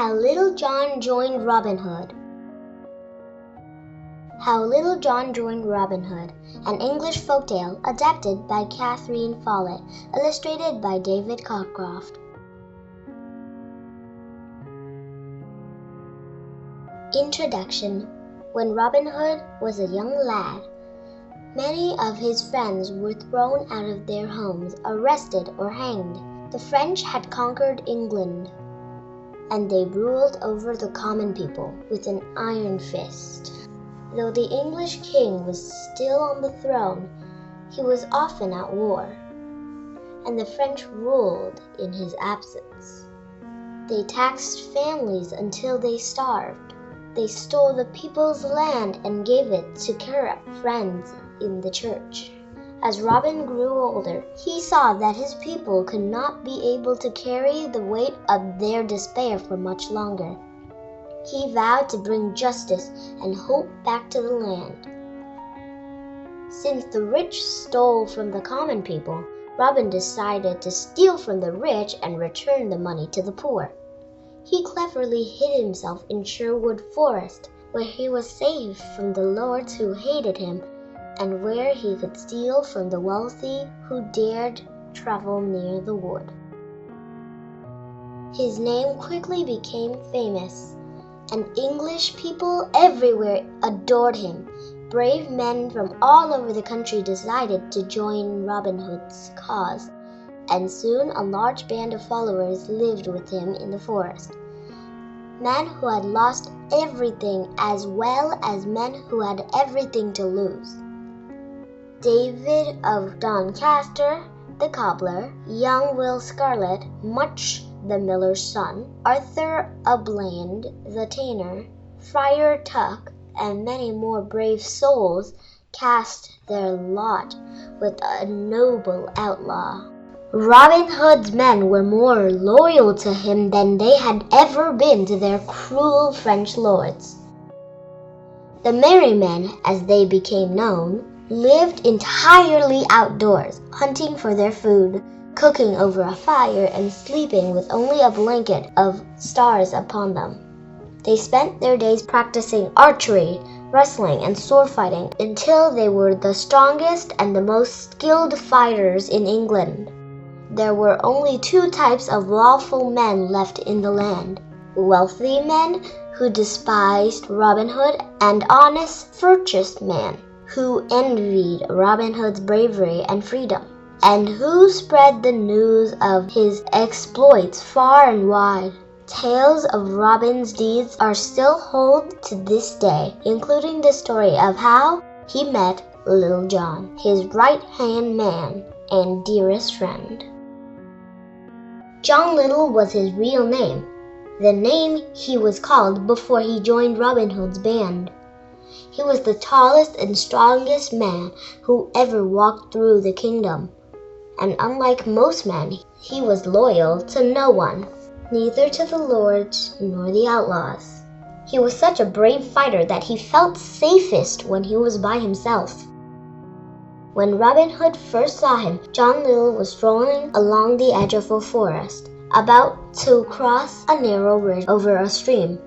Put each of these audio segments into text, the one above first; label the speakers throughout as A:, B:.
A: How Little John Joined Robin Hood. How Little John Joined Robin Hood, an English folktale adapted by Catherine Follett, illustrated by David Cockcroft. Introduction. When Robin Hood was a young lad, many of his friends were thrown out of their homes, arrested or hanged. The French had conquered England, and they ruled over the common people with an iron fist. Though the English king was still on the throne, he was often at war, and the French ruled in his absence. They taxed families until they starved. They stole the people's land and gave it to corrupt friends in the church. As Robin grew older, he saw that his people could not be able to carry the weight of their despair for much longer. He vowed to bring justice and hope back to the land. Since the rich stole from the common people, Robin decided to steal from the rich and return the money to the poor. He cleverly hid himself in Sherwood Forest, where he was safe from the lords who hated him, and where he could steal from the wealthy who dared travel near the wood. His name quickly became famous, and English people everywhere adored him. Brave men from all over the country decided to join Robin Hood's cause, and soon a large band of followers lived with him in the forest. Men who had lost everything as well as men who had everything to lose. David of Doncaster, the cobbler, young Will Scarlet, Much the miller's son, Arthur a Bland, the tanner, Friar Tuck, and many more brave souls cast their lot with a noble outlaw. Robin Hood's men were more loyal to him than they had ever been to their cruel French lords. The merry men, as they became known, lived entirely outdoors, hunting for their food, cooking over a fire, and sleeping with only a blanket of stars upon them. They spent their days practicing archery, wrestling, and sword fighting until they were the strongest and the most skilled fighters in England. There were only two types of lawful men left in the land: wealthy men who despised Robin Hood, and honest, virtuous men who envied Robin Hood's bravery and freedom, and who spread the news of his exploits far and wide. Tales of Robin's deeds are still told to this day, including the story of how he met Little John, his right-hand man and dearest friend. John Little was his real name, the name he was called before he joined Robin Hood's band. He was the tallest and strongest man who ever walked through the kingdom, and unlike most men, he was loyal to no one, neither to the lords nor the outlaws. He was such a brave fighter that he felt safest when he was by himself. When Robin Hood first saw him, John Little was strolling along the edge of a forest, about to cross a narrow bridge over a stream.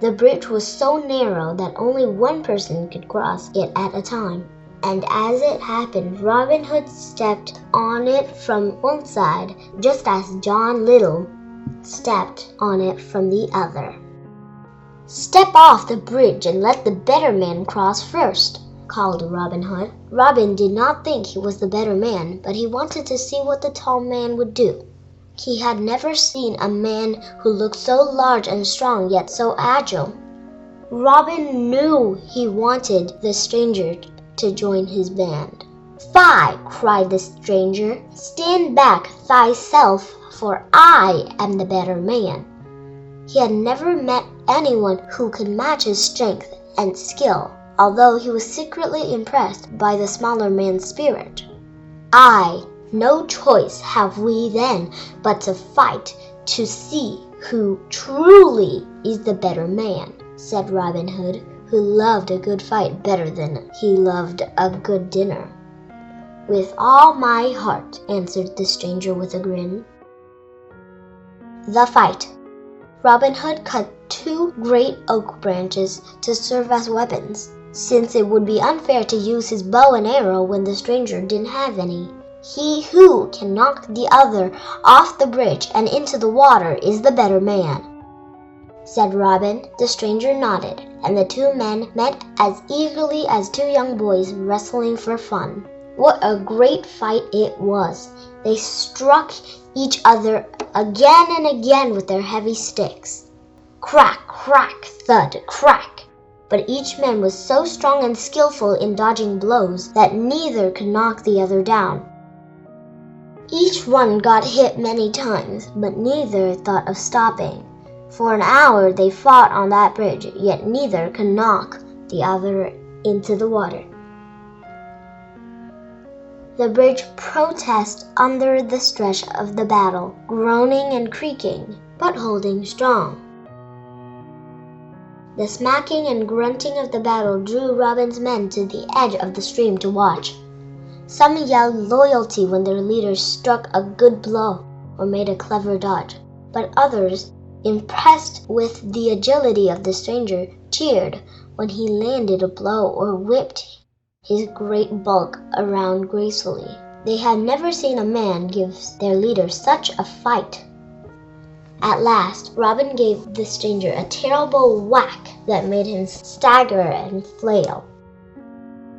A: The bridge was so narrow that only one person could cross it at a time, and as it happened, Robin Hood stepped on it from one side, just as John Little stepped on it from the other. "Step off the bridge and let the better man cross first," called Robin Hood. Robin did not think he was the better man, but he wanted to see what the tall man would do. He had never seen a man who looked so large and strong yet so agile. Robin knew he wanted the stranger to join his band. "Fie!" cried the stranger. "Stand back thyself, for I am the better man." He had never met anyone who could match his strength and skill, although he was secretly impressed by the smaller man's spirit. "Aye, no choice have we then but to fight to see who truly is the better man," said Robin Hood, who loved a good fight better than he loved a good dinner. "With all my heart," answered the stranger with a grin. The fight. Robin Hood cut 2 great oak branches to serve as weapons, since it would be unfair to use his bow and arrow when the stranger didn't have any. He who can knock the other off the bridge and into the water is the better man, said Robin. The stranger nodded, and the 2 men met as eagerly as 2 young boys wrestling for fun. What a great fight it was! They struck each other again and again with their heavy sticks. Crack, crack, thud, crack! But each man was so strong and skillful in dodging blows that neither could knock the other down. Each one got hit many times, but neither thought of stopping. For an hour they fought on that bridge, yet neither could knock the other into the water. The bridge protested under the stress of the battle, groaning and creaking, but holding strong. The smacking and grunting of the battle drew Robin's men to the edge of the stream to watch. Some yelled loyalty when their leaders struck a good blow or made a clever dodge, but others, impressed with the agility of the stranger, cheered when he landed a blow or whipped his great bulk around gracefully. They had never seen a man give their leader such a fight. At last, Robin gave the stranger a terrible whack that made him stagger and flail.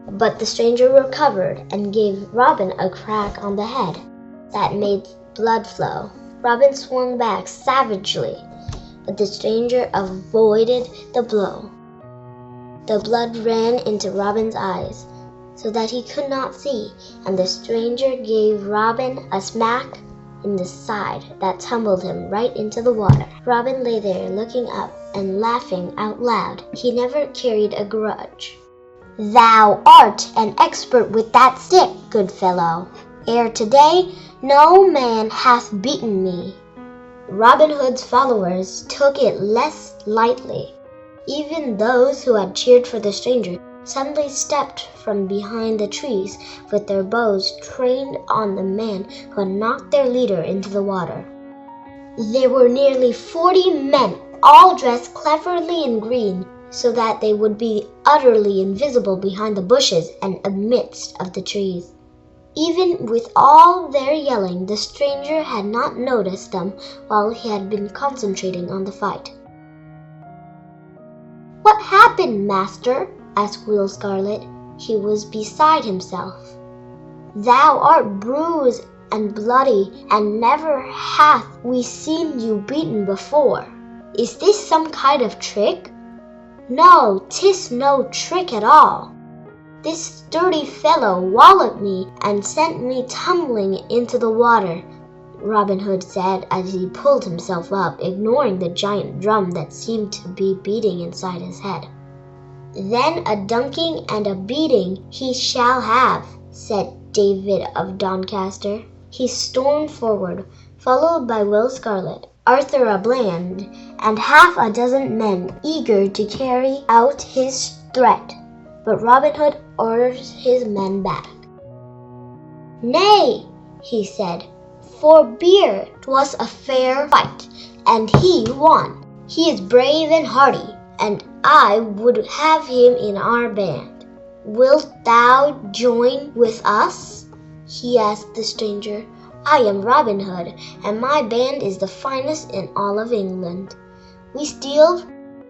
A: But the stranger recovered and gave Robin a crack on the head that made blood flow. Robin swung back savagely, but the stranger avoided the blow. The blood ran into Robin's eyes, so that he could not see, and the stranger gave Robin a smack in the side that tumbled him right into the water. Robin lay there looking up and laughing out loud. He never carried a grudge. "Thou art an expert with that stick, good fellow. Ere today no man hath beaten me." Robin Hood's followers took it less lightly. Even those who had cheered for the stranger suddenly stepped from behind the trees with their bows trained on the man who had knocked their leader into the water. There were nearly 40 men, all dressed cleverly in green, so that they would be utterly invisible behind the bushes and amidst of the trees. Even with all their yelling, the stranger had not noticed them while he had been concentrating on the fight. "What happened, master?" asked Will Scarlet. He was beside himself. "Thou art bruised and bloody, and never hath we seen you beaten before. Is this some kind of trick?" "No, 'tis no trick at all. This sturdy fellow walloped me and sent me tumbling into the water," Robin Hood said as he pulled himself up, ignoring the giant drum that seemed to be beating inside his head. "Then a dunking and a beating he shall have," said David of Doncaster. He stormed forward, followed by Will Scarlet, Arthur a Bland, and half a dozen men eager to carry out his threat. But Robin Hood ordered his men back. "Nay," he said, "forbear. 'Twas a fair fight, and he won. He is brave and hardy, and I would have him in our band. Wilt thou join with us?" he asked the stranger. "I am Robin Hood, and my band is the finest in all of England. We steal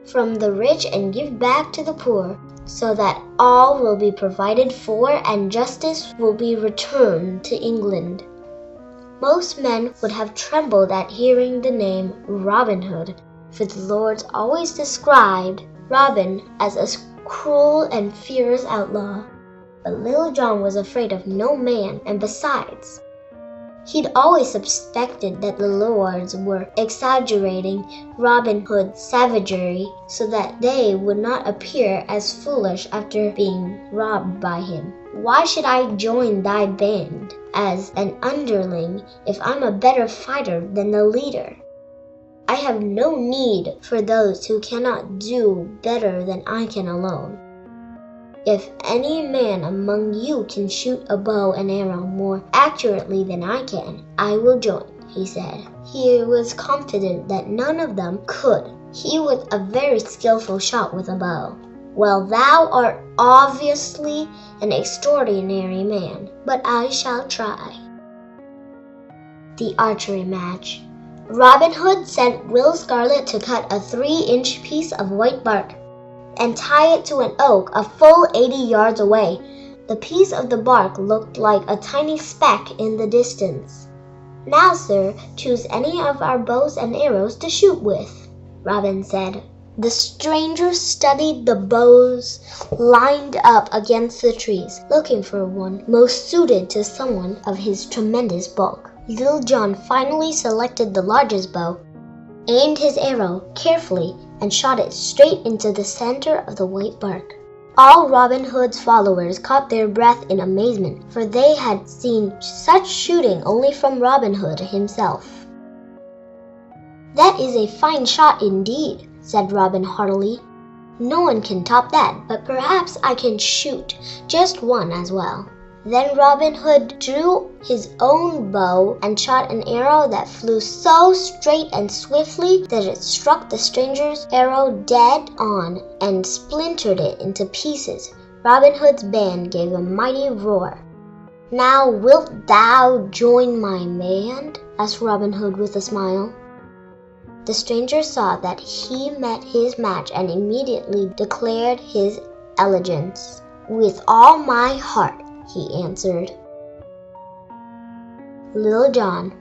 A: from the rich and give back to the poor, so that all will be provided for and justice will be returned to England." Most men would have trembled at hearing the name Robin Hood, for the lords always described Robin as a cruel and fierce outlaw. But Little John was afraid of no man, and besides, he'd always suspected that the lords were exaggerating Robin Hood's savagery so that they would not appear as foolish after being robbed by him. "Why should I join thy band as an underling if I'm a better fighter than the leader? I have no need for those who cannot do better than I can alone. If any man among you can shoot a bow and arrow more accurately than I can, I will join, he said. He was confident that none of them could. He was a very skillful shot with a bow. Well, thou art obviously an extraordinary man, but I shall try. The Archery Match. Robin Hood sent Will Scarlet to cut a 3-inch piece of white bark and tie it to an oak a full 80 yards away. The piece of the bark looked like a tiny speck in the distance. Now, sir, choose any of our bows and arrows to shoot with, Robin said. The stranger studied the bows lined up against the trees, looking for one most suited to someone of his tremendous bulk. Little John finally selected the largest bow, aimed his arrow carefully, and shot it straight into the center of the white bark. All Robin Hood's followers caught their breath in amazement, for they had seen such shooting only from Robin Hood himself. "That is a fine shot indeed," said Robin heartily. "No one can top that, but perhaps I can shoot just one as well." Then Robin Hood drew his own bow and shot an arrow that flew so straight and swiftly that it struck the stranger's arrow dead on and splintered it into pieces. Robin Hood's band gave a mighty roar. "Now wilt thou join my band?" asked Robin Hood with a smile. The stranger saw that he met his match and immediately declared his allegiance. "With all my heart," he answered. Little John.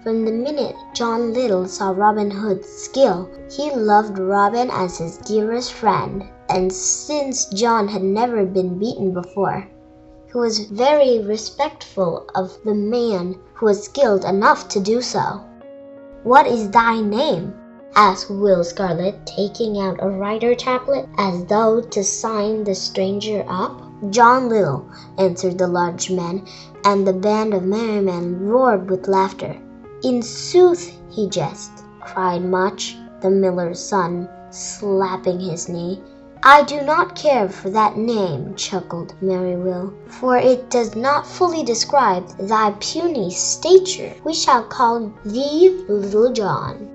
A: From the minute John Little saw Robin Hood's skill, he loved Robin as his dearest friend, and since John had never been beaten before, he was very respectful of the man who was skilled enough to do so. "What is thy name?" asked Will Scarlet, taking out a writer tablet as though to sign the stranger up. "John Little," answered the large man, and the band of merry men roared with laughter. "In sooth," he jest, cried Much, the miller's son, slapping his knee. "I do not care for that name," chuckled Merry Will, "for it does not fully describe thy puny stature. We shall call thee Little John."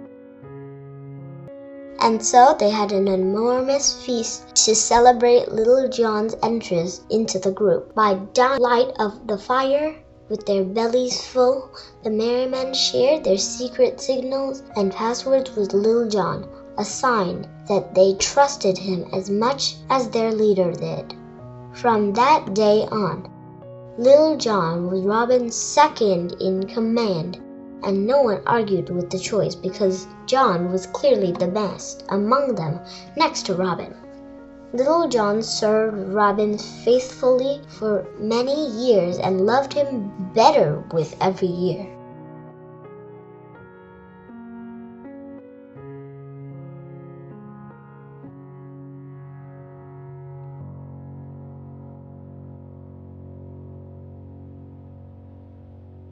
A: And so they had an enormous feast to celebrate Little John's entrance into the group. By light of the fire, with their bellies full, the merry men shared their secret signals and passwords with Little John, a sign that they trusted him as much as their leader did. From that day on, Little John was Robin's second in command, and no one argued with the choice because John was clearly the best among them next to Robin. Little John served Robin faithfully for many years and loved him better with every year.